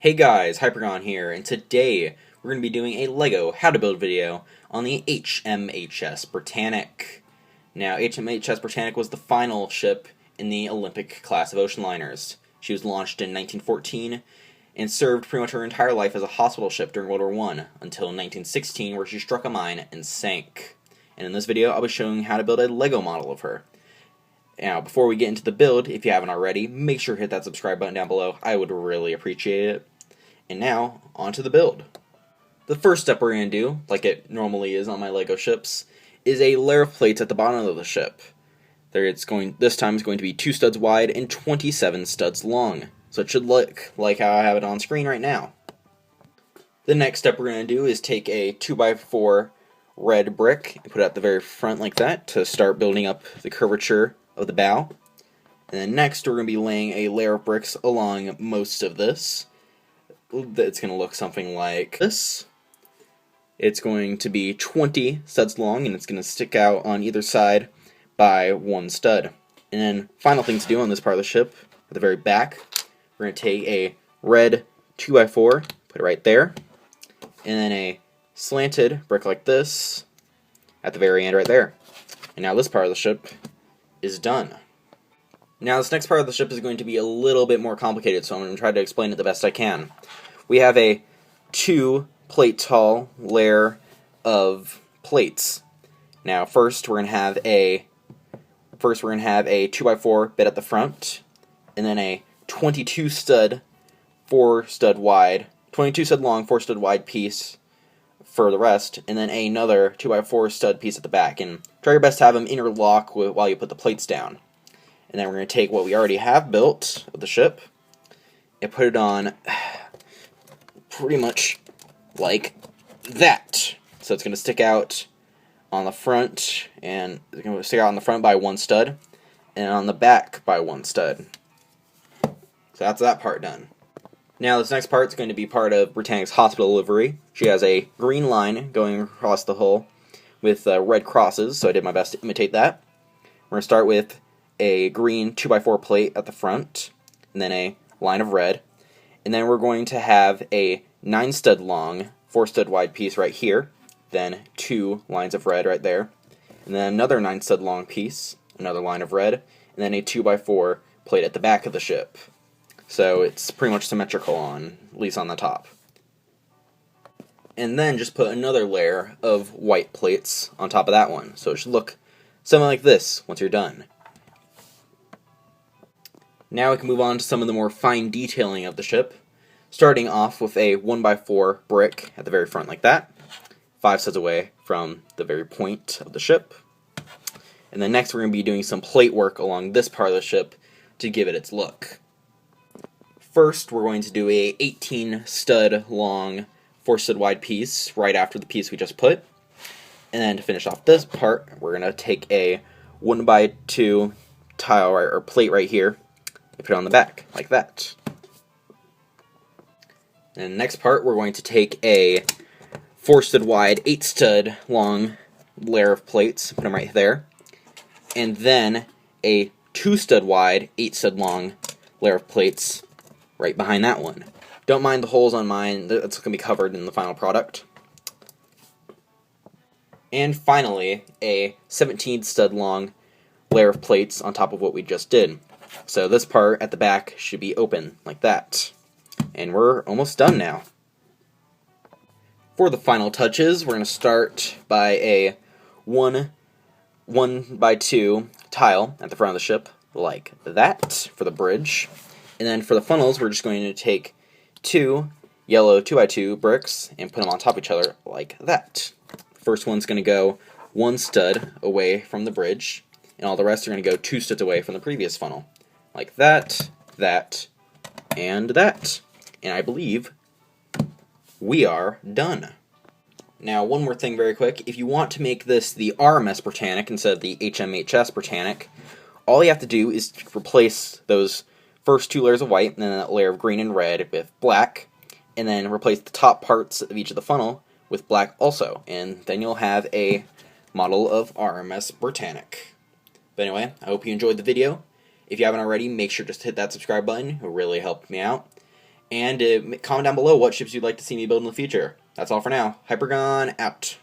Hey guys, Hypergon here, and today we're going to be doing a LEGO how to build video on the HMHS Britannic. Now, HMHS Britannic was the final ship in the Olympic class of ocean liners. She was launched in 1914 and served pretty much her entire life as a hospital ship during World War I until 1916, where she struck a mine and sank. And in this video, I'll be showing how to build a LEGO model of her. Now, before we get into the build, if you haven't already, make sure to hit that subscribe button down below. I would really appreciate it. And now, on to the build. The first step we're going to do, like it normally is on my LEGO ships, is a layer of plates at the bottom of the ship. This time is going to be 2 studs wide and 27 studs long. So it should look like how I have it on screen right now. The next step we're going to do is take a 2x4 red brick and put it at the very front like that to start building up the curvature of the bow. And then next we're going to be laying a layer of bricks along most of this. It's going to look something like this. It's going to be 20 studs long, and it's going to stick out on either side by 1 stud. And then, final thing to do on this part of the ship, at the very back, we're going to take a red 2x4, put it right there, and then a slanted brick like this at the very end right there. And now this part of the ship is done. Now this next part of the ship is going to be a little bit more complicated, so I'm going to try to explain it the best I can. We have a 2 plate tall layer of plates. Now first we're going to have a 2x4 bit at the front, and then a 22 stud long, 4 stud wide piece for the rest, and then another 2x4 stud piece at the back. And try your best to have them interlock while you put the plates down. And then we're going to take what we already have built of the ship and put it on pretty much like that. So it's going to stick out on the front, and it's going to stick out on the front by 1 stud, and on the back by 1 stud. So that's that part done. Now this next part is going to be part of Britannic's hospital livery. She has a green line going across the hull with red crosses, so I did my best to imitate that. We're going to start with a green 2x4 plate at the front, and then a line of red, and then we're going to have a 9 stud long, 4 stud wide piece right here, then 2 lines of red right there, and then another 9 stud long piece, another line of red, and then a 2x4 plate at the back of the ship. So it's pretty much symmetrical at least on the top. And then just put another layer of white plates on top of that one, so it should look something like this once you're done. Now we can move on to some of the more fine detailing of the ship, starting off with a 1x4 brick at the very front like that, 5 studs away from the very point of the ship. And then next we're going to be doing some plate work along this part of the ship to give it its look. First we're going to do a 18 stud long, 4 stud wide piece right after the piece we just put. And then to finish off this part, we're going to take a 1x2 tile or plate right here and put it on the back, like that. And the next part, we're going to take a 4 stud wide, 8 stud long layer of plates, put them right there, and then a 2 stud wide, 8 stud long layer of plates right behind that one. Don't mind the holes on mine, that's going to be covered in the final product. And finally, a 17 stud long layer of plates on top of what we just did. So this part at the back should be open, like that. And we're almost done now. For the final touches, we're going to start by a 1x2 tile at the front of the ship, like that, for the bridge. And then for the funnels, we're just going to take 2 yellow 2x2 bricks and put them on top of each other, like that. First one's going to go 1 stud away from the bridge, and all the rest are going to go 2 studs away from the previous funnel. Like that, that, and that. And I believe we are done. Now, one more thing very quick. If you want to make this the RMS Britannic instead of the HMHS Britannic, all you have to do is replace those first 2 layers of white and then that layer of green and red with black, and then replace the top parts of each of the funnel with black also, and then you'll have a model of RMS Britannic. But anyway, I hope you enjoyed the video. If you haven't already, make sure just to hit that subscribe button. It will really help me out. And comment down below what ships you'd like to see me build in the future. That's all for now. Hypergon out.